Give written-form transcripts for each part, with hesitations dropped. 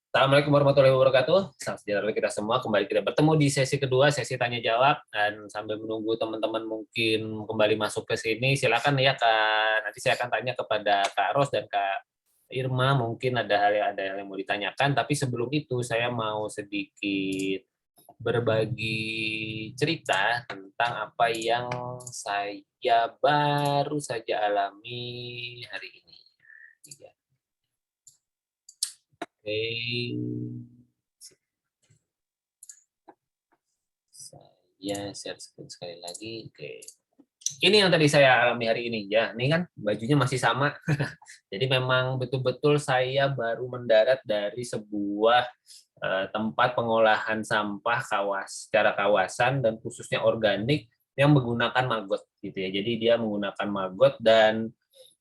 Assalamualaikum warahmatullahi wabarakatuh. Salam sejahtera kita semua. Kembali kita bertemu di sesi kedua, sesi tanya jawab. Dan sambil menunggu teman-teman mungkin kembali masuk ke sini, silakan ya Kak. Nanti saya akan tanya kepada Kak Ros dan Kak Irma. Mungkin ada hal yang mau ditanyakan. Tapi sebelum itu saya mau sedikit berbagi cerita tentang apa yang saya baru saja alami hari ini. Oke. Saya share screen sekali lagi. Oke. Ini yang tadi saya alami hari ini ya. Ini kan bajunya masih sama. Jadi memang betul-betul saya baru mendarat dari sebuah tempat pengolahan sampah secara kawasan dan khususnya organik yang menggunakan maggot gitu ya. Jadi dia menggunakan maggot dan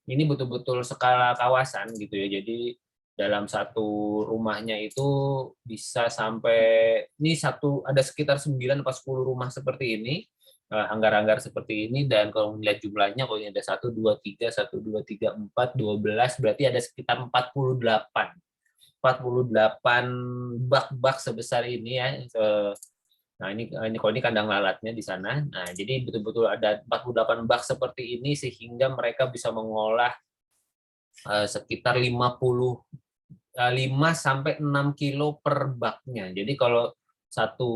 ini betul-betul skala kawasan gitu ya. Jadi dalam satu rumahnya itu bisa sampai ada sekitar 9 atau 10 rumah seperti ini, hanggar-hanggar seperti ini, dan kalau melihat jumlahnya kalau ini ada 1 2 3 1 2 3 4 12, berarti ada sekitar 48 bak-bak sebesar ini ya. Nah, ini kalau ini kandang lalatnya di sana. Nah, jadi betul-betul ada 48 bak seperti ini sehingga mereka bisa mengolah sekitar 5 sampai 6 kilo per baknya. Jadi kalau satu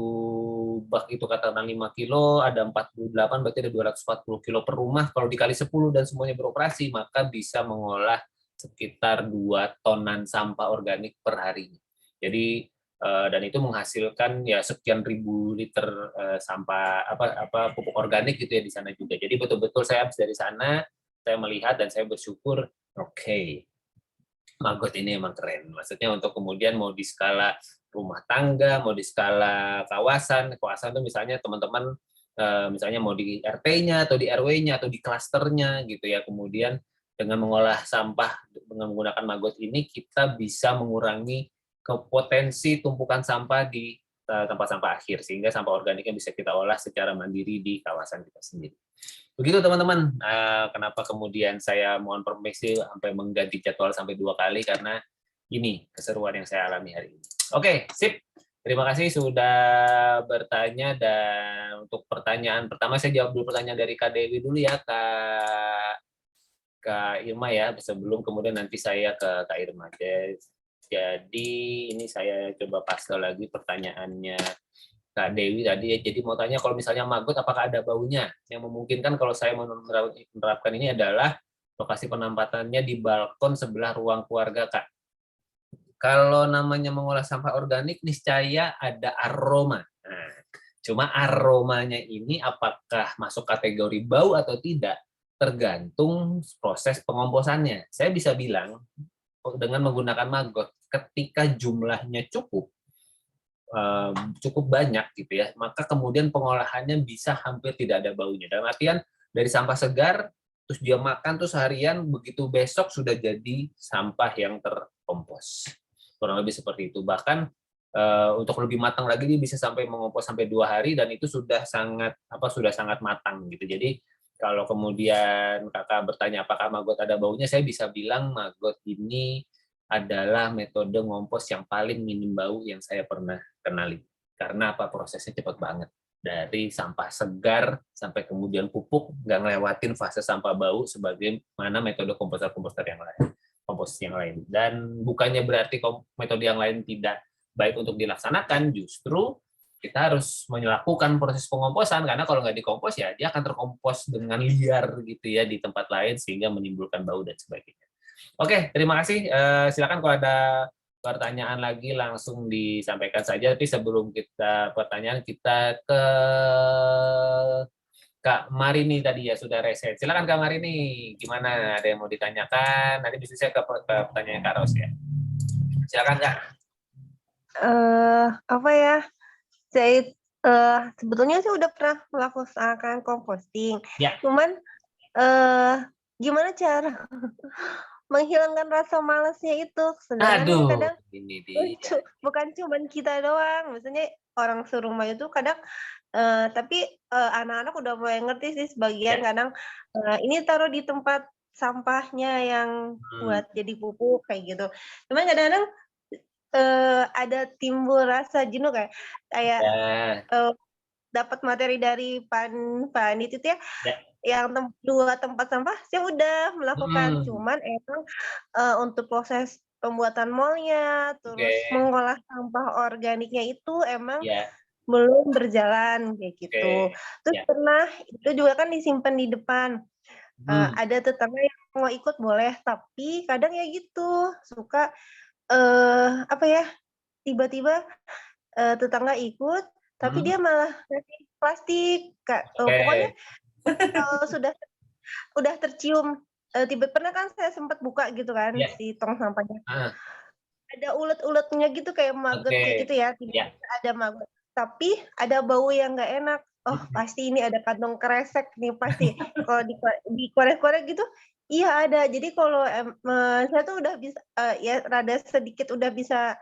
bak itu katakan 5 kilo, ada 48, berarti ada 240 kilo per rumah. Kalau dikali 10 dan semuanya beroperasi, maka bisa mengolah sekitar 2 tonan sampah organik per hari. Jadi dan itu menghasilkan ya sekian ribu liter sampah pupuk organik gitu ya di sana juga. Jadi betul-betul saya habis dari sana, saya melihat dan saya bersyukur, oke, maggot ini emang keren. Maksudnya untuk kemudian mau di skala rumah tangga, mau di skala kawasan itu misalnya teman-teman misalnya mau di RT-nya atau di RW-nya atau di klasternya gitu ya. Kemudian dengan mengolah sampah dengan menggunakan maggot ini kita bisa mengurangi potensi tumpukan sampah di tempat sampah akhir sehingga sampah organiknya bisa kita olah secara mandiri di kawasan kita sendiri. Begitu teman-teman, kenapa kemudian saya mohon permisi sampai mengganti jadwal sampai 2 kali, karena ini keseruan yang saya alami hari ini. Oke, sip. Terima kasih sudah bertanya, dan untuk pertanyaan pertama saya jawab dulu pertanyaan dari Kak Dewi dulu ya, Kak Irma ya, sebelum kemudian nanti saya ke Kak Irma. Jadi ini saya coba paste lagi pertanyaannya Kak Dewi tadi ya. Jadi mau tanya kalau misalnya maggot apakah ada baunya? Yang memungkinkan kalau saya menerapkan ini adalah lokasi penempatannya di balkon sebelah ruang keluarga, Kak. Kalau namanya mengolah sampah organik, niscaya ada aroma. Nah, cuma aromanya ini apakah masuk kategori bau atau tidak, tergantung proses pengomposannya. Saya bisa bilang dengan menggunakan maggot, ketika jumlahnya cukup banyak gitu ya, maka kemudian pengolahannya bisa hampir tidak ada baunya. Dalam artian dari sampah segar, terus dia makan terus harian, begitu besok sudah jadi sampah yang terkompos. Kurang lebih seperti itu. Bahkan untuk lebih matang lagi dia bisa sampai mengompos sampai 2 hari dan itu sudah sangat matang gitu. Jadi kalau kemudian kakak bertanya apakah maggot ada baunya, saya bisa bilang maggot ini adalah metode ngompos yang paling minim bau yang saya pernah kenali. Karena prosesnya cepat banget. Dari sampah segar sampai kemudian pupuk, nggak ngelewatin fase sampah bau sebagaimana metode komposter yang lain. Dan bukannya berarti metode yang lain tidak baik untuk dilaksanakan, justru kita harus melakukan proses pengomposan, karena kalau nggak dikompos ya dia akan terkompos dengan liar gitu ya di tempat lain sehingga menimbulkan bau dan sebagainya. Oke, terima kasih. Silakan kalau ada pertanyaan lagi langsung disampaikan saja. Tapi sebelum pertanyaan kita ke Kak Marini tadi ya sudah reset. Silakan Kak Marini, gimana? Ada yang mau ditanyakan? Nanti bisa saya ke pertanyaan Kak Ros ya. Silakan Kak. Apa ya? Saya sebetulnya saya udah pernah melakukan composting. Ya. Cuman gimana cara menghilangkan rasa malasnya itu? Sedangkan kadang ini dia. bukan cuman kita doang, maksudnya orang serumah itu kadang tapi anak-anak udah mulai ngerti sih sebagian kadang ini taruh di tempat sampahnya yang buat jadi pupuk kayak gitu. Cuman kadang-kadang ada timbul rasa jenuh kayak, Ya, eee, dapat materi dari Panit itu ya, ya, yang 2 tempat sampah saya udah melakukan, mhm, cuman emang, untuk proses pembuatan molnya, oke, terus mengolah sampah organiknya itu emang ya, belum berjalan kayak oke, gitu. Terus ya, pernah itu juga kan disimpan di depan, mhm, ada tetangga yang mau ikut boleh, tapi kadang ya gitu, suka, apa ya, tiba-tiba, tetangga ikut, tapi mhm, dia malah ngasih plastik, pokoknya oke, kalau udah tercium, pernah kan saya sempet buka gitu kan ya, si tong sampahnya, heeh, ada ulet-uletnya gitu kayak maggot oke, kayak gitu ya, ya, tiba-tiba ada maggot, tapi ada bau yang nggak enak. Oh mhm, pasti ini ada kantong kresek nih pasti, kalau dikorek-korek gitu, iya ada. Jadi kalau saya tuh udah bisa, ya rada sedikit udah bisa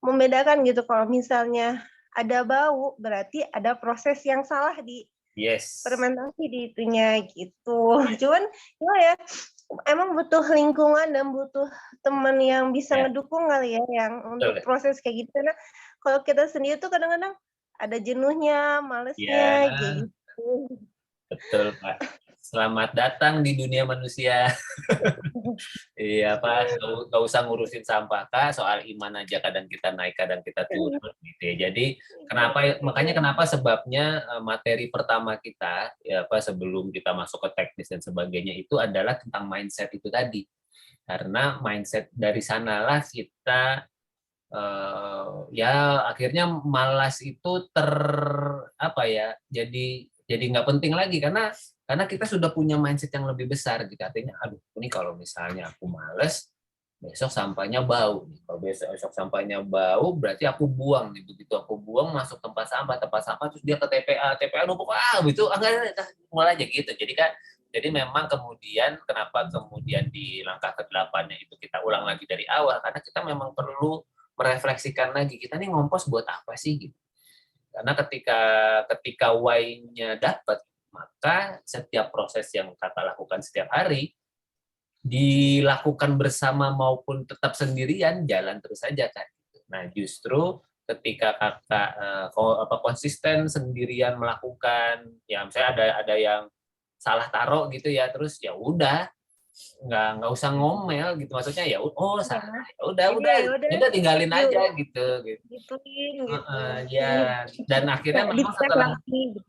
membedakan gitu kalau misalnya ada bau, berarti ada proses yang salah di yes, fermentasi di itunya gitu. Cuman gimana ya, emang butuh lingkungan dan butuh teman yang bisa ya, ngedukung kali ya, yang untuk betul, proses kayak gitu. Karena kalau kita sendiri tuh kadang-kadang ada jenuhnya, malesnya, ya. kayak gitu. Betul, Pak. Selamat datang di dunia manusia. Iya, Pak. Nggak usah ngurusin sampah, Kak. Soal iman aja kadang kita naik, kadang kita turun, gitu ya. Jadi, makanya kenapa sebabnya materi pertama kita, ya apa, sebelum kita masuk ke teknis dan sebagainya, itu adalah tentang mindset itu tadi. Karena mindset dari sanalah kita, ya akhirnya malas itu apa ya, jadi nggak penting lagi karena kita sudah punya mindset yang lebih besar gitu. Artinya, aduh ini kalau misalnya aku males, besok sampahnya bau. Kalau besok sampahnya bau, berarti aku buang nih. Begitu aku buang masuk tempat sampah terus dia ke TPA, TPA numpuk gitu, enggak, mulai aja gitu. Jadi memang kemudian kenapa kemudian di langkah ke-8-nya itu kita ulang lagi dari awal karena kita memang perlu merefleksikan lagi kita nih ngompos buat apa sih gitu. Karena ketika why-nya dapat, maka setiap proses yang kakak lakukan setiap hari dilakukan bersama maupun tetap sendirian jalan terus saja kan. Nah justru ketika kakak konsisten sendirian melakukan, ya misalnya ada yang salah taruh gitu ya, terus ya udah nggak usah ngomel gitu maksudnya ya oh salah Iya. ya udah Jadi udah ya udah, udah tinggalin yuk aja gitu gitu. gituin gitu. Heeh, ya dan akhirnya memang Di-tag setelah lagi gitu.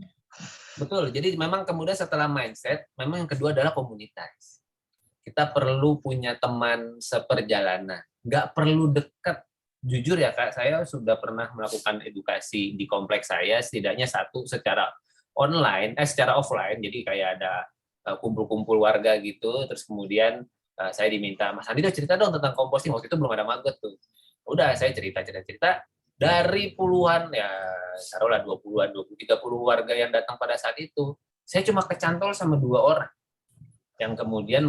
betul jadi memang kemudian setelah mindset memang yang kedua adalah komunitas. Kita perlu punya teman seperjalanan, nggak perlu dekat. Jujur ya kak, saya sudah pernah melakukan edukasi di kompleks saya setidaknya satu secara online secara offline, jadi kayak ada kumpul-kumpul warga gitu, terus kemudian saya diminta, Mas Andi dong cerita dong tentang composting, waktu itu belum ada maggot tuh. Udah saya cerita dari puluhan ya taruhlah 20-an, 20 30 warga yang datang pada saat itu, saya cuma kecantol sama 2 orang yang kemudian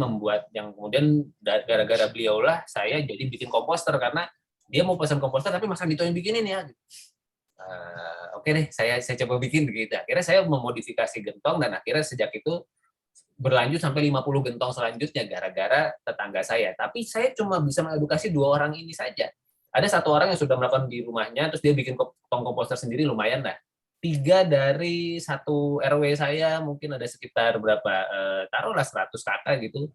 gara-gara beliau lah saya jadi bikin komposter karena dia mau pesan komposter tapi Mas Andito yang bikinin ya. Oke deh, saya coba bikin begitu. Akhirnya saya memodifikasi gentong dan akhirnya sejak itu berlanjut sampai 50 gentong selanjutnya gara-gara tetangga saya. Tapi saya cuma bisa mengedukasi 2 orang ini saja. Ada 1 orang yang sudah melakukan di rumahnya, terus dia bikin tong komposter sendiri lumayan lah. 3 dari 1 RW saya mungkin ada sekitar berapa, taruhlah 100 kakak gitu.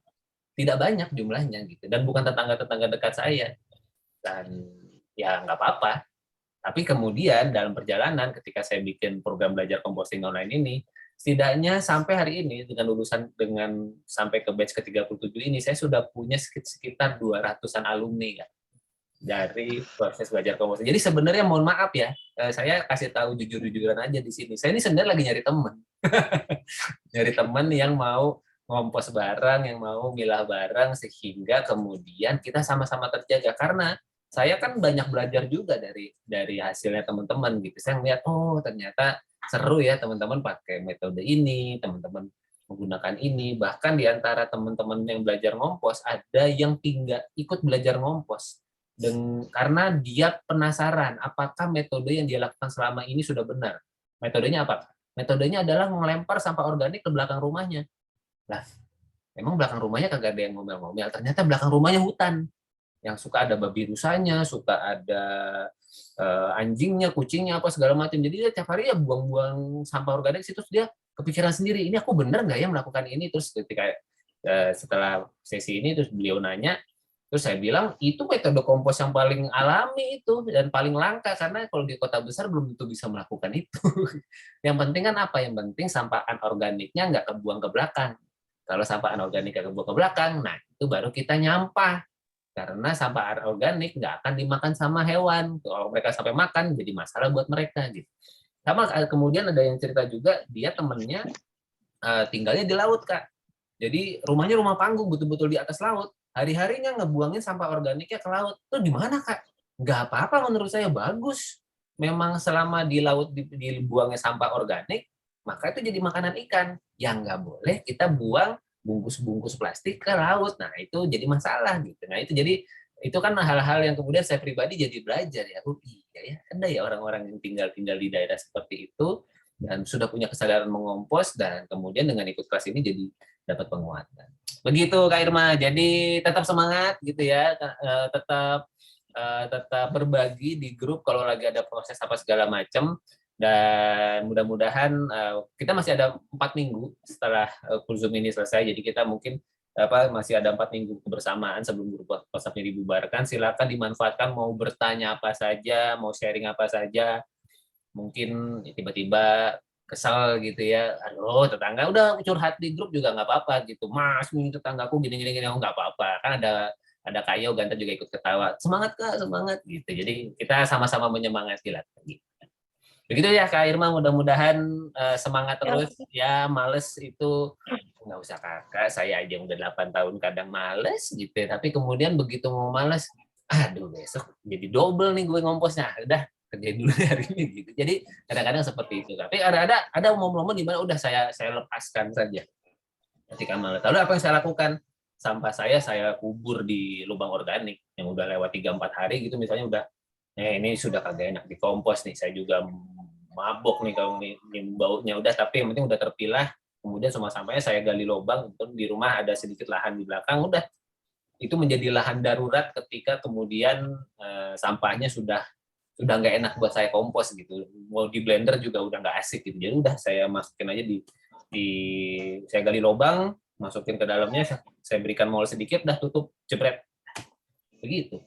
Tidak banyak jumlahnya gitu dan bukan tetangga-tetangga dekat saya. Dan ya nggak apa-apa, tapi kemudian dalam perjalanan ketika saya bikin program belajar composting online ini, setidaknya sampai hari ini dengan lulusan dengan sampai ke batch ke-37 ini saya sudah punya sekitar 200-an alumni ya dari proses belajar composting. Jadi sebenarnya mohon maaf ya, saya kasih tahu jujur-jujuran aja di sini. Saya ini sebenarnya lagi nyari teman. Nyari teman yang mau ngompos bareng, yang mau milah bareng sehingga kemudian kita sama-sama terjaga karena saya kan banyak belajar juga dari hasilnya teman-teman gitu. Saya ngeliat oh ternyata seru ya teman-teman pakai metode ini, teman-teman menggunakan ini. Bahkan di antara teman-teman yang belajar ngompos ada yang tinggal ikut belajar ngompos. Dan karena dia penasaran apakah metode yang dia lakukan selama ini sudah benar. Metodenya apa? Metodenya adalah melempar sampah organik ke belakang rumahnya. Lah, emang belakang rumahnya kagak ada yang ngomel-ngomel. Ternyata belakang rumahnya hutan. yang suka ada babi rusanya, suka ada anjingnya, kucingnya, apa segala macam. Jadi dia tiap hari ya buang-buang sampah organik situ, terus dia kepikiran sendiri, ini aku bener nggak ya melakukan ini? Terus ketika setelah sesi ini terus beliau nanya, terus saya bilang itu metode kompos yang paling alami itu dan paling langka, karena kalau di kota besar belum tentu bisa melakukan itu. Yang penting kan apa? Yang penting sampah anorganiknya nggak kebuang ke belakang. Kalau sampah anorganik nggak kebuang ke belakang, nah itu baru kita nyampah. Karena sampah anorganik nggak akan dimakan sama hewan. Kalau mereka sampai makan, jadi masalah buat mereka. Gitu. Sama kemudian ada yang cerita juga, dia temennya tinggalnya di laut, Kak. Jadi rumahnya rumah panggung, betul-betul di atas laut. Hari-harinya ngebuangin sampah organiknya ke laut. Itu gimana, Kak? Nggak apa-apa menurut saya, bagus. Memang selama di laut dibuangnya sampah organik, maka itu jadi makanan ikan. Yang nggak boleh kita buang bungkus-bungkus plastik ke laut. Nah, itu jadi masalah gitu. Nah, itu kan hal-hal yang kemudian saya pribadi jadi belajar ya. Oh iya ya, ada ya orang-orang yang tinggal di daerah seperti itu dan sudah punya kesadaran mengompos, dan kemudian dengan ikut kelas ini jadi dapat penguatan. Begitu Kak Irma. Jadi tetap semangat gitu ya. Tetap berbagi di grup kalau lagi ada proses apa segala macam, dan mudah-mudahan kita masih ada 4 minggu setelah Zoom ini selesai, jadi kita mungkin masih ada 4 minggu kebersamaan sebelum grup WhatsApp-nya dibubarkan. Silakan dimanfaatkan, mau bertanya apa saja, mau sharing apa saja, mungkin tiba-tiba kesal gitu ya, aduh tetangga udah curhat di grup juga nggak apa-apa gitu, mas nih tetanggaku gini oh nggak apa-apa, kan ada Kayo Ganta juga ikut ketawa, semangat Kak, semangat gitu. Jadi kita sama-sama menyemangati lah gitu. Begitu ya Kak Irma, mudah-mudahan semangat terus ya. Males itu nggak usah Kakak, saya aja udah 8 tahun kadang males gitu, tapi kemudian begitu mau males, aduh besok jadi double nih gue ngomposnya, udah kerja dulu hari ini gitu. Jadi kadang-kadang seperti itu. Tapi ada momen-momen di mana udah saya lepaskan saja ketika males. Lalu apa yang saya lakukan? Sampah saya kubur di lubang organik yang udah lewat 3-4 hari gitu misalnya, udah ini sudah kagak enak dikompos nih, saya juga mabok nih kalau baunya udah, tapi yang penting udah terpilah. Kemudian semua sampahnya saya gali lubang, di rumah ada sedikit lahan di belakang, udah itu menjadi lahan darurat ketika kemudian sampahnya sudah nggak enak buat saya kompos gitu, mau di blender juga udah nggak asik gitu. Jadi udah saya masukin aja di saya gali lubang, masukin ke dalamnya, saya berikan mol sedikit, dah tutup, jebret, begitu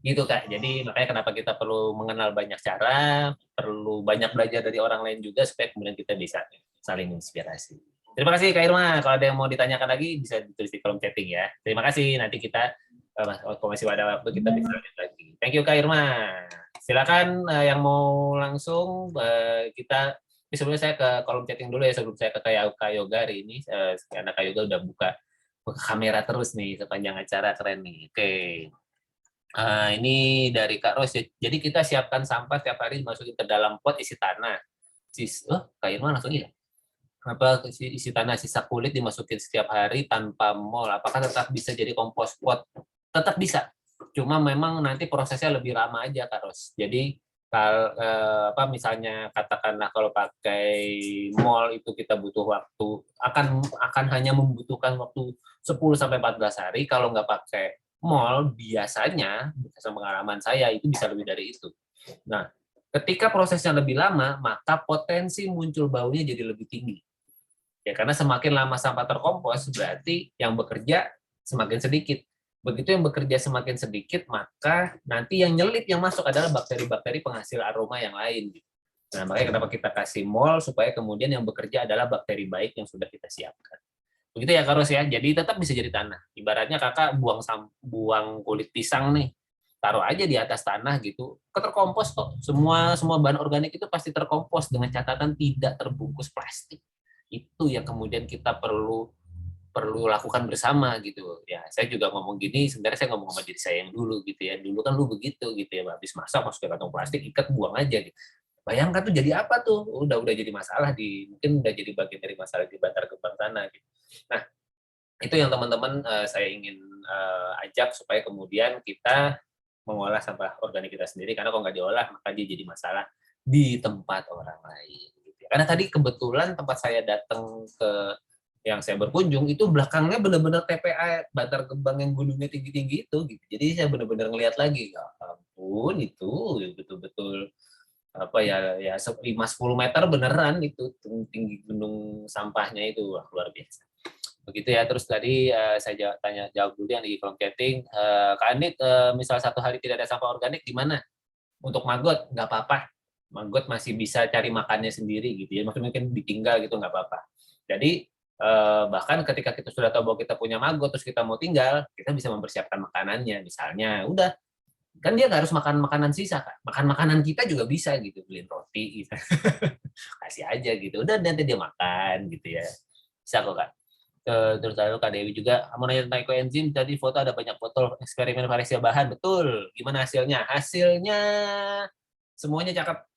gitu Kak. Jadi makanya kenapa kita perlu mengenal banyak cara, perlu banyak belajar dari orang lain juga, supaya kemudian kita bisa saling inspirasi. Terima kasih Kak Irma. Kalau ada yang mau ditanyakan lagi bisa ditulis di kolom chatting ya. Terima kasih. Nanti kita kalau masih ada waktu kita bisa lanjut lagi. Thank you Kak Irma. Silakan yang mau langsung kita. Sebelumnya saya ke kolom chatting dulu ya, sebelum saya ke Kak Yoga hari ini. Karena Kak Yoga udah buka kamera terus nih sepanjang acara, keren nih. Oke. Ini dari Kak Ros. Jadi kita siapkan sampah setiap hari dimasukin ke dalam pot isi tanah. Kak Irma langsung ya. Apa isi tanah sisa kulit dimasukin setiap hari tanpa mol. Apakah tetap bisa jadi kompos pot? Tetap bisa. Cuma memang nanti prosesnya lebih lama aja Kak Ros. Jadi kalau misalnya katakanlah kalau pakai mol itu kita butuh waktu, akan hanya membutuhkan waktu 10 sampai 14 hari. Kalau nggak pakai mall biasanya, berdasarkan pengalaman saya, itu bisa lebih dari itu. Nah, ketika prosesnya lebih lama, maka potensi muncul baunya jadi lebih tinggi. Ya, karena semakin lama sampah terkompos, berarti yang bekerja semakin sedikit. Begitu yang bekerja semakin sedikit, maka nanti yang nyelip, yang masuk adalah bakteri-bakteri penghasil aroma yang lain. Nah, makanya kenapa kita kasih mall, supaya kemudian yang bekerja adalah bakteri baik yang sudah kita siapkan. Begitu ya Kak Ros ya. Jadi tetap bisa jadi tanah. Ibaratnya Kakak buang kulit pisang nih, taruh aja di atas tanah gitu, terkompos kok. Semua bahan organik itu pasti terkompos dengan catatan tidak terbungkus plastik. Itu yang kemudian kita perlu lakukan bersama gitu. Ya, saya juga ngomong gini, sebenarnya saya ngomong sama diri saya yang dulu gitu ya. Dulu kan lu begitu gitu ya, habis masak masuk ke kantong plastik, ikat, buang aja gitu. Bayangkan tuh jadi apa tuh? Udah jadi masalah mungkin udah jadi bagian dari masalah di Bantar Gebang sana gitu. Nah, itu yang teman-teman saya ingin ajak supaya kemudian kita mengolah sampah organik kita sendiri, karena kalau nggak diolah maka dia jadi masalah di tempat orang lain. Gitu. Karena tadi kebetulan tempat saya datang ke yang saya berkunjung itu belakangnya benar-benar TPA Bantar Gebang yang gunungnya tinggi-tinggi itu gitu. Jadi saya benar-benar ngelihat lagi, ya ampun itu betul-betul apa ya 5-10 meter beneran itu tinggi gunung sampahnya itu. Wah, luar biasa. Begitu ya. Terus tadi saya jawab dulu yang di kolom chatting. Kak Anit, misal satu hari tidak ada sampah organik gimana? Untuk maggot nggak apa-apa. Maggot masih bisa cari makannya sendiri gitu ya. Maksudnya mungkin ditinggal gitu nggak apa-apa. Jadi bahkan ketika kita sudah tahu bahwa kita punya maggot terus kita mau tinggal, kita bisa mempersiapkan makanannya. Misalnya, udah kan dia nggak harus makan makanan sisa, kan? Makan makanan kita juga bisa gitu, beliin roti, gitu. Kasih aja gitu. Udah nanti dia makan gitu ya. Bisa kok Kak. Terus lalu Kak Dewi juga mau nanya tentang ekoenzim, tadi foto ada banyak botol eksperimen variasi bahan, betul. Gimana hasilnya? Hasilnya semuanya cakep.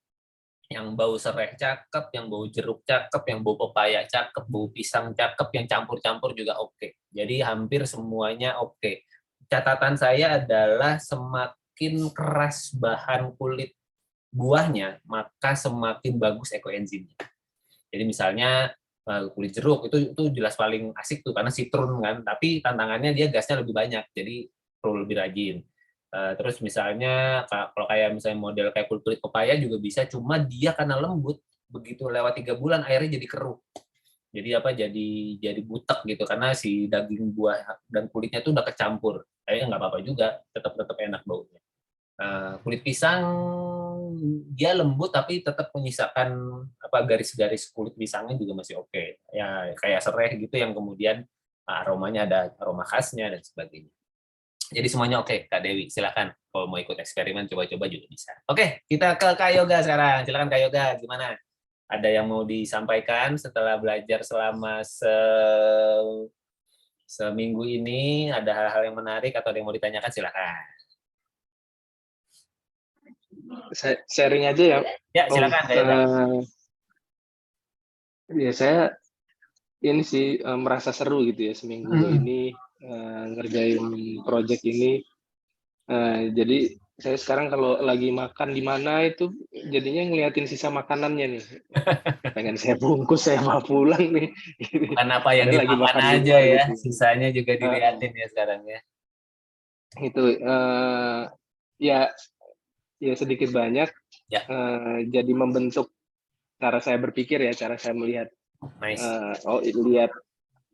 Yang bau serai cakep, yang bau jeruk cakep, yang bau pepaya cakep, bau pisang cakep, yang campur-campur juga oke. Jadi hampir semuanya oke. Catatan saya adalah semakin keras bahan kulit buahnya, maka semakin bagus ekoenzimnya. Jadi misalnya kulit jeruk itu jelas paling asik tuh karena sitrun kan, tapi tantangannya dia gasnya lebih banyak, jadi perlu lebih rajin. Terus misalnya kalau kayak misalnya model kayak kulit pepaya juga bisa, cuma dia karena lembut begitu lewat 3 bulan airnya jadi keruh. Jadi apa jadi butek gitu karena si daging buah dan kulitnya tuh udah kecampur. Kayaknya nggak apa-apa juga, tetap enak baunya. Kulit pisang dia lembut tapi tetap menyisakan apa garis-garis kulit pisangnya juga masih oke. Ya kayak serai gitu yang kemudian aromanya ada aroma khasnya dan sebagainya. Jadi semuanya oke, Kak Dewi. Silakan kalau mau ikut eksperimen coba-coba juga bisa. Oke, kita ke Kak Yoga sekarang. Silakan Kak Yoga, gimana? Ada yang mau disampaikan setelah belajar selama seminggu ini? Ada hal-hal yang menarik atau ada yang mau ditanyakan? Silakan. Sharing aja ya. Ya, silakan Kak Yoga. Ya saya ini sih merasa seru gitu ya seminggu ini ngerjain project ini. Jadi saya sekarang kalau lagi makan di mana itu jadinya ngeliatin sisa makanannya nih. Pengen saya bungkus, saya bawa pulang nih. Bukan apa yang Padahal lagi dimakan makan di aja luar ya, gitu. sisanya juga dilihatin ya sekarang ya. Itu ya sedikit banyak Ya. jadi membentuk cara saya berpikir ya, cara saya melihat. Nice.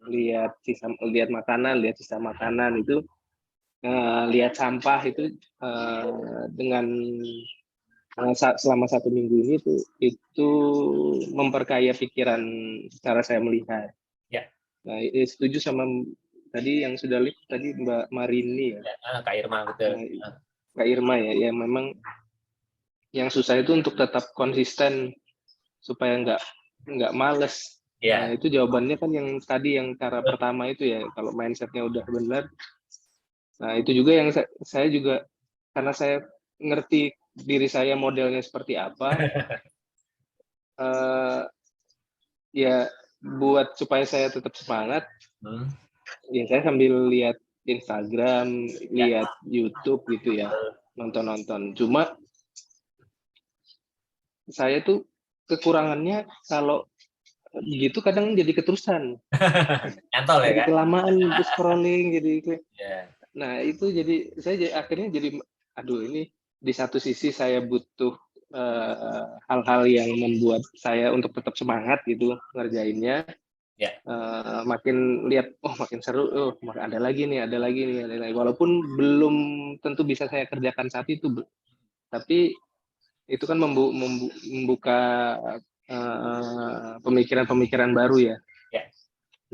Lihat makanan, lihat sisa makanan itu, lihat sampah itu dengan selama 1 minggu ini itu memperkaya pikiran cara saya melihat. Ya. Nah, setuju sama tadi yang sudah lihat tadi Mbak Marini ya. Kak Irma betul. Kak Irma ya, memang yang susah itu untuk tetap konsisten supaya nggak males. Ya. Nah, itu jawabannya kan yang tadi yang cara pertama itu ya, kalau mindsetnya udah benar. Nah, itu juga yang saya juga, karena saya ngerti diri saya modelnya seperti apa, ya buat supaya saya tetap semangat, ya saya sambil lihat Instagram, lihat YouTube gitu ya, nonton-nonton. Cuma saya tuh kekurangannya kalau gitu kadang jadi keterusan. Nyantol ya jadi kan? kelamaan terus scrolling jadi Yeah. Nah itu jadi saya akhirnya jadi aduh ini di satu sisi saya butuh hal-hal yang membuat saya untuk tetap semangat gitu ngerjainnya. Yeah. Makin lihat makin seru, ada lagi nih walaupun belum tentu bisa saya kerjakan saat itu, tapi itu kan membuka pemikiran-pemikiran baru ya. Yeah.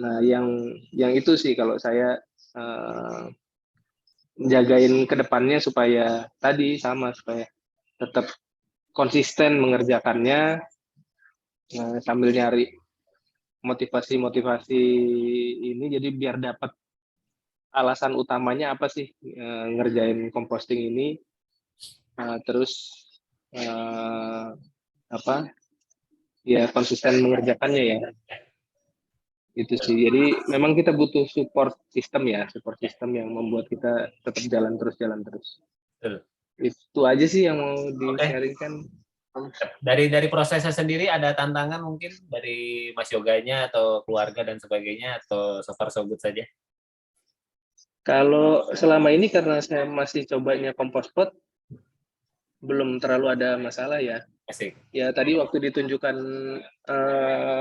Nah, yang itu sih kalau saya menjagain ke depannya supaya supaya tetap konsisten mengerjakannya, sambil nyari motivasi ini, jadi biar dapat alasan utamanya apa sih ngerjain composting ini, terus konsisten mengerjakannya ya. Itu sih, jadi memang kita butuh support system yang membuat kita tetap jalan terus. Betul. Itu aja sih yang mau di-sharingkan. Dari prosesnya sendiri ada tantangan mungkin dari Mas Yoganya atau keluarga dan sebagainya, atau so far so good saja? Kalau selama ini karena saya masih cobanya compost pot, belum terlalu ada masalah ya. Asik. Ya tadi waktu ditunjukkan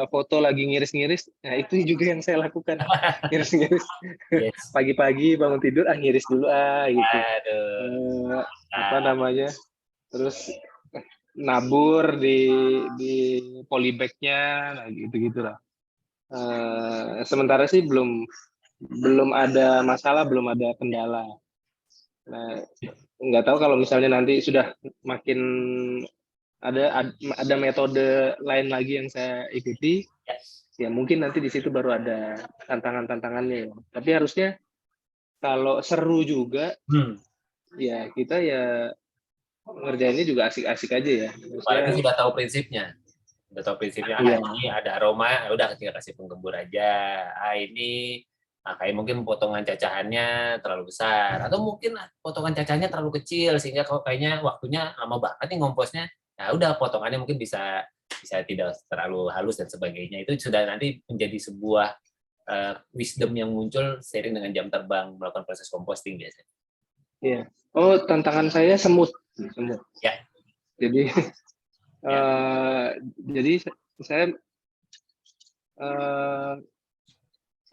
foto lagi ngiris-ngiris, nah itu juga yang saya lakukan, ngiris-ngiris. Yes. Pagi-pagi bangun tidur, ngiris dulu gitu. Aduh. Apa namanya? Terus nabur di polybag-nya, nah gitu-gitu lah. Sementara sih belum ada masalah, belum ada kendala. Nah, nggak tahu kalau misalnya nanti sudah makin ada metode lain lagi yang saya ikuti, ya mungkin nanti di situ baru ada tantangan-tantangannya ya. Tapi harusnya kalau seru juga, ya kita ya ngerjainnya juga asik-asik aja ya. Apalagi sudah tahu prinsipnya. Udah tahu prinsipnya, Iya. ini ada aroma, udah tinggal kasih penggembur aja. Ini kayak mungkin potongan cacahannya terlalu besar, atau mungkin potongan cacahannya terlalu kecil sehingga kalau kayaknya waktunya lama banget nih ngomposnya. Ya udah, potongannya mungkin bisa tidak terlalu halus dan sebagainya. Itu sudah nanti menjadi sebuah wisdom yang muncul seiring dengan jam terbang melakukan proses composting biasanya. Iya. Oh, tantangan saya semut. Ya. Jadi jadi saya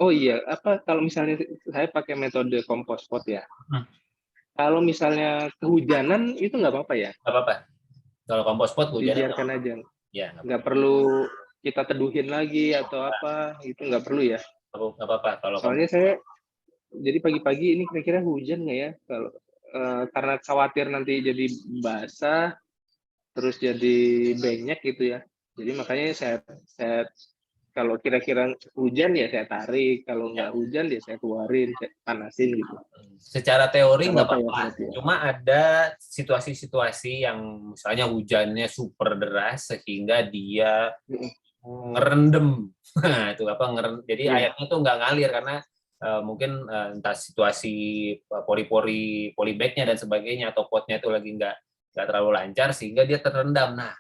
oh iya, apa kalau misalnya saya pakai metode compost pot ya. Kalau misalnya kehujanan itu nggak apa-apa ya? Nggak apa-apa. Kalau compost pot kehujanan dibiarkan aja. Ya, nggak perlu kita teduhin lagi atau apa, itu nggak perlu ya? Nggak apa-apa. Kalau soalnya saya jadi pagi-pagi ini kira-kira hujan nggak ya? Kalau karena khawatir nanti jadi basah, terus jadi banyak gitu ya. Jadi makanya saya kalau kira-kira hujan ya saya tarik, kalau nggak hujan ya saya keluarin, saya panasin gitu. Secara teori nggak apa-apa, ya. Cuma ada situasi-situasi yang misalnya hujannya super deras sehingga dia ngerendam. Nah, itu apa jadi airnya tuh nggak ngalir karena mungkin entah situasi pori-pori polybag-nya dan sebagainya, atau potnya itu lagi nggak terlalu lancar sehingga dia terendam. Nah,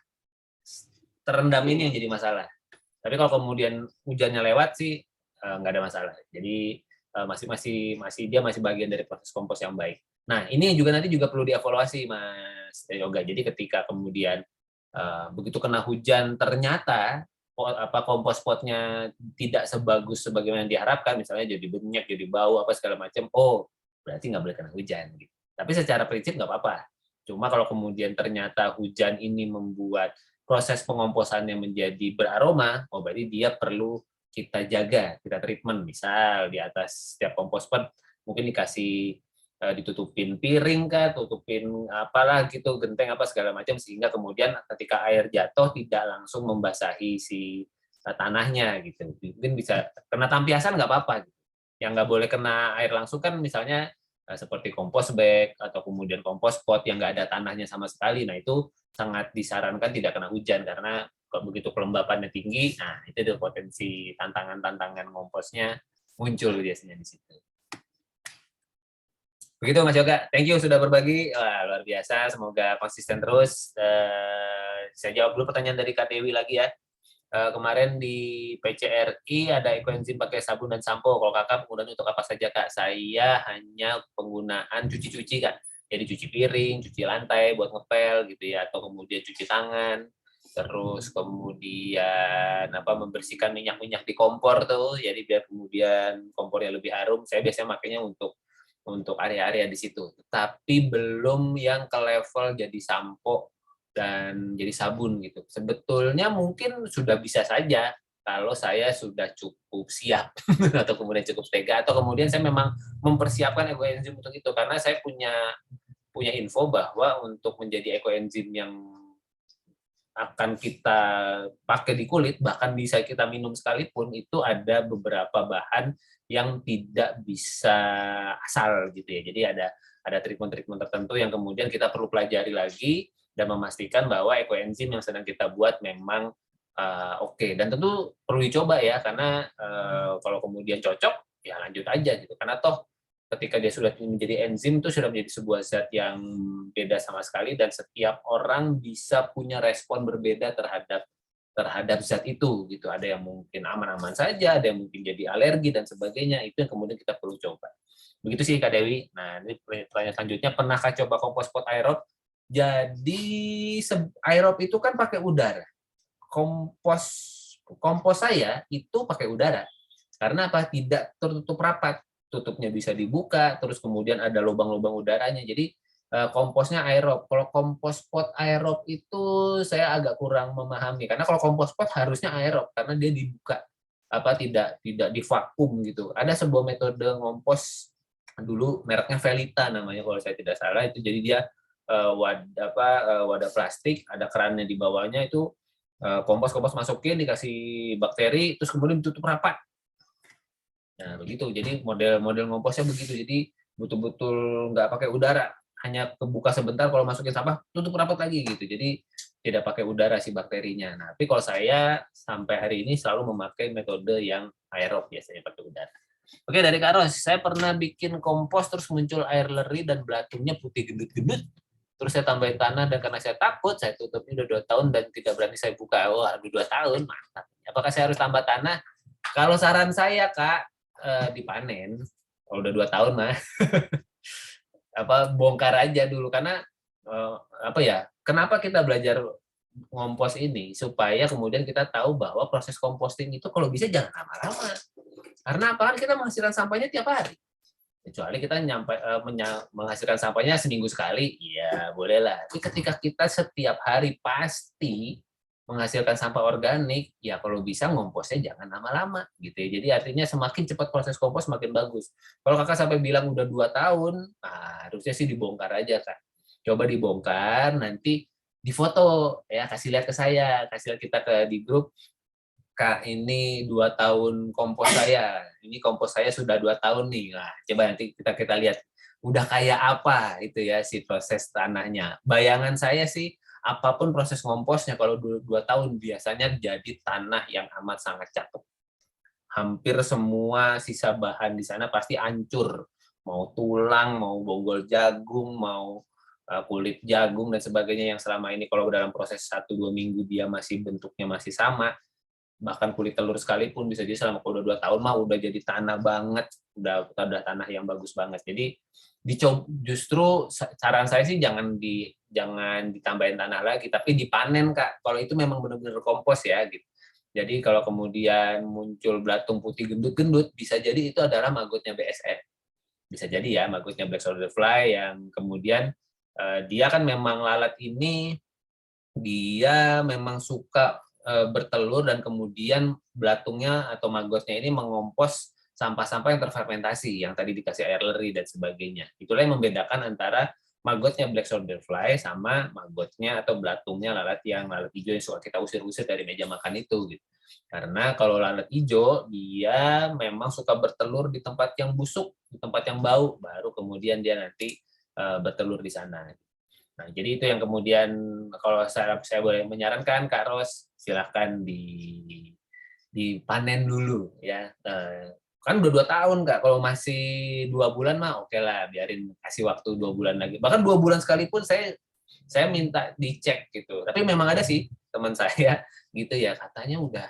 terendam ini yang jadi masalah. Tapi kalau kemudian hujannya lewat sih nggak ada masalah. Jadi masih dia masih bagian dari proses kompos yang baik. Nah, ini juga nanti juga perlu dievaluasi, Mas Yoga. Jadi ketika kemudian begitu kena hujan ternyata kompos potnya tidak sebagus sebagaimana diharapkan, misalnya jadi banyak, jadi bau apa segala macam. Oh, berarti nggak boleh kena hujan. Gitu. Tapi secara prinsip nggak apa-apa. Cuma kalau kemudian ternyata hujan ini membuat proses pengomposannya menjadi beraroma, oh berarti dia perlu kita jaga, kita treatment. Misal di atas setiap kompos pot mungkin dikasih ditutupin piring kah, tutupin apalah gitu, genteng apa segala macam, sehingga kemudian ketika air jatuh tidak langsung membasahi si tanahnya gitu. Mungkin bisa kena tampiasan nggak apa-apa. Yang nggak boleh kena air langsung kan misalnya seperti kompos bag atau kemudian kompos pot yang nggak ada tanahnya sama sekali. Nah itu sangat disarankan tidak kena hujan karena kalau begitu kelembapannya tinggi, nah itu ada potensi tantangan-tantangan komposnya muncul biasanya di situ. Begitu Mas Yoga, thank you sudah berbagi. Wah, luar biasa, semoga konsisten terus. Saya jawab dulu pertanyaan dari Kak Dewi lagi ya. Kemarin di PCRI ada ekoenzim pakai sabun dan sampo. Kalau kakak penggunaannya untuk apa saja kak? Saya hanya penggunaan cuci-cuci kak. Jadi cuci piring, cuci lantai buat ngepel gitu ya, atau kemudian cuci tangan. Terus kemudian membersihkan minyak-minyak di kompor tuh. Jadi biar kemudian kompornya lebih harum. Saya biasanya makanya untuk area-area di situ. Tapi belum yang ke level jadi sampo dan jadi sabun gitu. Sebetulnya mungkin sudah bisa saja kalau saya sudah cukup siap atau kemudian cukup tega, atau kemudian saya memang mempersiapkan ekoenzim untuk itu, karena saya punya info bahwa untuk menjadi ekoenzim yang akan kita pakai di kulit, bahkan bisa kita minum sekalipun, itu ada beberapa bahan yang tidak bisa asal gitu ya. Jadi ada treatment-treatment tertentu yang kemudian kita perlu pelajari lagi dan memastikan bahwa ekoenzim yang sedang kita buat memang oke. Dan tentu perlu dicoba ya, karena kalau kemudian cocok ya lanjut aja gitu. Karena toh ketika dia sudah menjadi enzim itu sudah menjadi sebuah zat yang beda sama sekali, dan setiap orang bisa punya respon berbeda terhadap zat itu gitu. Ada yang mungkin aman-aman saja, ada yang mungkin jadi alergi dan sebagainya. Itu yang kemudian kita perlu coba. Begitu sih Kak Dewi. Nah, ini pertanyaan selanjutnya, pernahkah coba kompos pot aerob? Jadi aerob itu kan pakai udara. Kompos saya itu pakai udara. Karena apa? Tidak tertutup rapat. Tutupnya bisa dibuka, terus kemudian ada lubang-lubang udaranya. Jadi komposnya aerob. Kalau kompos pot aerob itu saya agak kurang memahami. Karena kalau kompos pot harusnya aerob karena dia dibuka, tidak divakum gitu. Ada sebuah metode ngompos dulu mereknya Velita namanya kalau saya tidak salah, itu jadi dia wadah plastik, ada kerannya di bawahnya, itu kompos masukin, dikasih bakteri, terus kemudian ditutup rapat. Nah, begitu. Jadi model ngomposnya begitu. Jadi betul-betul nggak pakai udara, hanya kebuka sebentar, kalau masukin sampah tutup rapat lagi gitu. Jadi tidak pakai udara si bakterinya. Nah, tapi kalau saya sampai hari ini selalu memakai metode yang aerob, biasanya pakai udara. Oke, dari Kak Ros, saya pernah bikin kompos terus muncul air leri dan belatungnya putih gendut-gendut. Terus saya tambahin tanah, dan karena saya takut, saya tutupnya udah 2 tahun dan tidak berani saya buka. Wah, 2 tahun, mantap. Apakah saya harus tambah tanah? Kalau saran saya, Kak, dipanen. Kalau udah 2 tahun mah bongkar aja dulu, karena kenapa kita belajar ngompos ini, supaya kemudian kita tahu bahwa proses composting itu kalau bisa jangan lama-lama, karena kan kita menghasilkan sampahnya tiap hari, kecuali kita menghasilkan sampahnya seminggu sekali, ya bolehlah. Tapi ketika kita setiap hari pasti menghasilkan sampah organik, ya kalau bisa ngomposnya jangan lama-lama gitu ya. Jadi artinya semakin cepat proses kompos semakin bagus. Kalau Kakak sampai bilang udah 2 tahun, harusnya sih dibongkar aja, Kak. Coba dibongkar, nanti difoto ya, kasih lihat ke saya, kasih lihat kita di grup, Kak, ini 2 tahun kompos saya. Ini kompos saya sudah 2 tahun nih. Nah, coba nanti kita lihat udah kayak apa itu ya si proses tanahnya. Bayangan saya sih apapun proses komposnya, kalau 2 tahun biasanya jadi tanah yang amat sangat cakep. Hampir semua sisa bahan di sana pasti hancur. Mau tulang, mau bonggol jagung, mau kulit jagung dan sebagainya, yang selama ini kalau dalam proses 1-2 minggu dia masih bentuknya masih sama. Bahkan kulit telur sekalipun bisa jadi selama 2 tahun mah udah jadi tanah banget, udah tanah yang bagus banget. Jadi justru saran saya sih jangan ditambahin tanah lagi, tapi dipanen, Kak. Kalau itu memang benar-benar kompos ya gitu. Jadi kalau kemudian muncul belatung putih gendut-gendut, bisa jadi itu adalah magotnya BSF. Bisa jadi ya magotnya black soldier fly, yang kemudian dia kan memang lalat ini dia memang suka bertelur, dan kemudian belatungnya atau magotnya ini mengompos sampah-sampah yang terfermentasi, yang tadi dikasih air leri dan sebagainya. Itulah yang membedakan antara magotnya black soldier fly sama magotnya atau belatungnya lalat hijau yang suka kita usir-usir dari meja makan itu gitu. Karena kalau lalat hijau dia memang suka bertelur di tempat yang busuk, di tempat yang bau, baru kemudian dia nanti bertelur di sana. Nah, jadi itu yang kemudian kalau saya boleh menyarankan, Kak Ros, silahkan dipanen dulu ya. Kan udah 2 tahun, Kak. Kalau masih 2 bulan mah oke lah, biarin, kasih waktu 2 bulan lagi. Bahkan 2 bulan sekalipun saya minta dicek gitu. Tapi memang ada sih teman saya gitu ya, katanya udah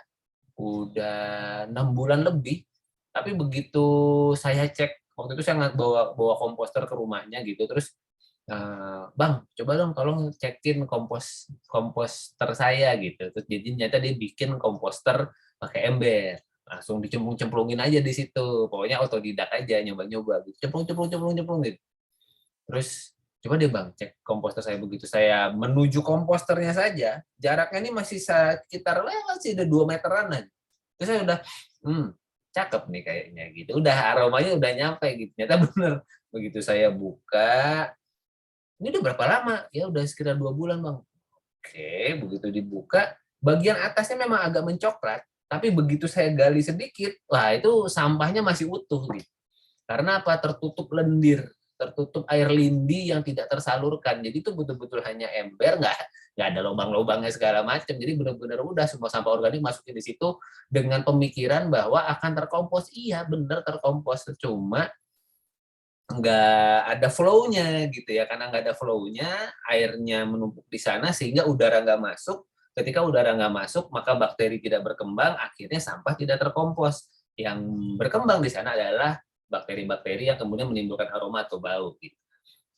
6 bulan lebih. Tapi begitu saya cek, waktu itu saya bawa komposter ke rumahnya gitu, terus Bang, coba dong tolong cekin komposter saya gitu. Terus jadi ternyata dia bikin komposter pakai ember. Langsung dicemplung-cemplungin aja di situ. Pokoknya otodidak aja, nyoba-nyoba gitu. Cemplung gitu. Terus coba deh Bang, cek komposter saya. Begitu saya menuju komposternya saja, jaraknya ini masih sekitar sih udah 2 meteran aja. Terus saya udah cakep nih kayaknya gitu. Udah aromanya udah nyampe gitu. Ternyata bener. Begitu saya buka, ini udah berapa lama? Ya udah sekitar 2 bulan, Bang. Oke, begitu dibuka, bagian atasnya memang agak mencoklat, tapi begitu saya gali sedikit, wah itu sampahnya masih utuh. Gitu. Karena apa? Tertutup lendir, tertutup air lindi yang tidak tersalurkan. Jadi itu betul-betul hanya ember, nggak ada lubang-lubangnya segala macam. Jadi benar-benar udah semua sampah organik masukin di situ dengan pemikiran bahwa akan terkompos. Iya, benar terkompos. Cuma nggak ada flow-nya gitu ya, karena nggak ada flow-nya, airnya menumpuk di sana sehingga udara nggak masuk. Ketika udara nggak masuk, maka bakteri tidak berkembang, akhirnya sampah tidak terkompos. Yang berkembang di sana adalah bakteri-bakteri yang kemudian menimbulkan aroma atau bau gitu.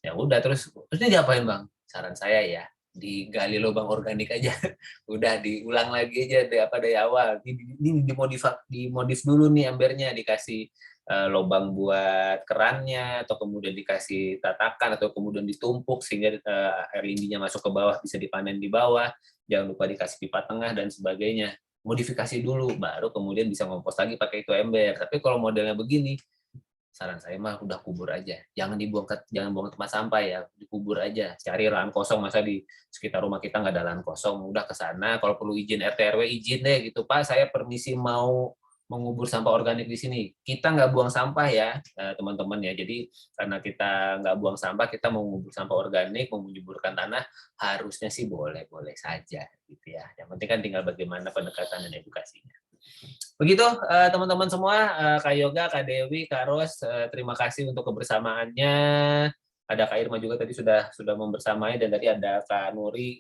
Ya udah, terusnya diapain Bang? Saran saya ya digali lubang organik aja. Udah diulang lagi aja dari awal. Ini dimodif dulu nih embernya, dikasih lubang buat kerannya, atau kemudian dikasih tatakan, atau kemudian ditumpuk sehingga air lindinya masuk ke bawah, bisa dipanen di bawah. Jangan lupa dikasih pipa tengah dan sebagainya. Modifikasi dulu, baru kemudian bisa ngompos lagi pakai itu ember. Tapi kalau modelnya begini, saran saya mah udah kubur aja. Jangan buang ke tempat sampah ya, dikubur aja. Cari lahan kosong, masa di sekitar rumah kita nggak ada lahan kosong, udah ke sana. Kalau perlu izin RT RW, izin deh gitu, Pak, saya permisi mau mengubur sampah organik di sini. Kita nggak buang sampah ya, teman-teman ya. Jadi karena kita nggak buang sampah, kita mau mengubur sampah organik, mau menyuburkan tanah, harusnya sih boleh-boleh saja gitu ya. Yang penting kan tinggal bagaimana pendekatan dan edukasinya. Begitu teman-teman semua, Kak Yoga, Kak Dewi, Kak Ros, terima kasih untuk kebersamaannya. Ada Kak Irma juga tadi sudah membersamai, dan tadi ada Kak Nuri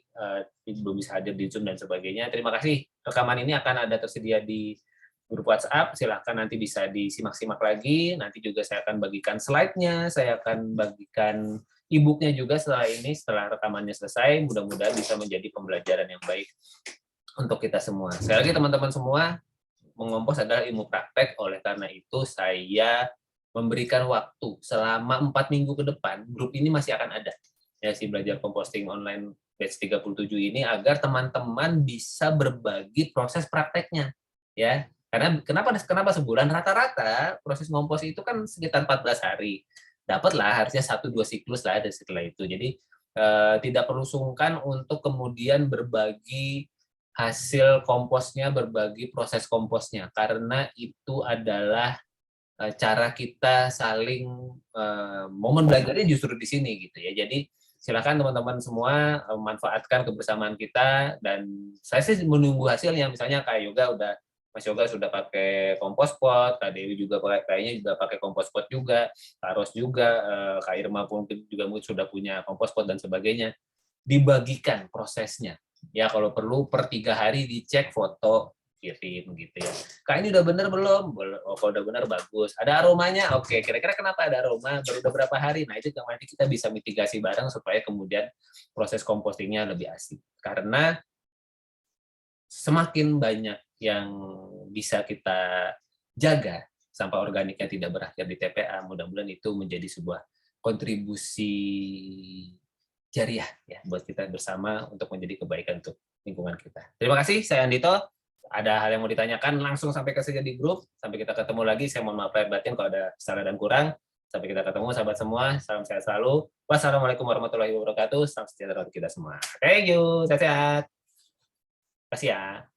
belum bisa hadir di Zoom dan sebagainya. Terima kasih. Rekaman ini akan ada tersedia di grup WhatsApp. Silahkan nanti bisa disimak-simak lagi. Nanti juga saya akan bagikan slide-nya, saya akan bagikan e-book-nya juga setelah ini, setelah rekamannya selesai. Mudah-mudahan bisa menjadi pembelajaran yang baik untuk kita semua. Sekali lagi teman-teman semua, mengompos adalah ilmu praktek, oleh karena itu saya memberikan waktu selama 4 minggu ke depan, grup ini masih akan ada. Ya, si belajar composting online batch 37 ini, agar teman-teman bisa berbagi proses prakteknya. Ya, karena kenapa sebulan? Rata-rata proses ngompos itu kan sekitar 14 hari. Dapatlah harusnya 1-2 siklus lah dari setelah itu. Jadi tidak perlu sungkan untuk kemudian berbagi hasil komposnya, berbagi proses komposnya, karena itu adalah cara kita saling momen belajarnya justru di sini gitu ya. Jadi silakan teman-teman semua manfaatkan kebersamaan kita, dan saya sih menunggu hasilnya. Misalnya Kak Yoga Mas Yoga sudah pakai kompos pot, Kak Dewi juga kayaknya juga pakai kompos pot juga, Kak Ros juga, Kak Irma pun juga sudah punya kompos pot dan sebagainya. Dibagikan prosesnya. Ya kalau perlu per 3 hari dicek foto, kirim gitu ya. Kak ini udah bener belum? Oh, kalau udah bener bagus. Ada aromanya? Oke, kira-kira kenapa ada aroma? Baru udah berapa hari? Nah itu nanti kita bisa mitigasi bareng supaya kemudian proses compostingnya lebih asik. Karena semakin banyak yang bisa kita jaga, sampah organiknya tidak berakhir di TPA, mudah-mudahan itu menjadi sebuah kontribusi jariah ya buat kita bersama untuk menjadi kebaikan untuk lingkungan kita. Terima kasih, saya Andito. Ada hal yang mau ditanyakan, langsung sampaikan saja di grup. Sampai kita ketemu lagi. Saya mohon maaf lahir batin kalau ada salah dan kurang. Sampai kita ketemu, sahabat semua. Salam sehat selalu. Wassalamualaikum warahmatullahi wabarakatuh. Salam sejahtera untuk kita semua. Thank you. Sehat-sehat. Terima kasih ya.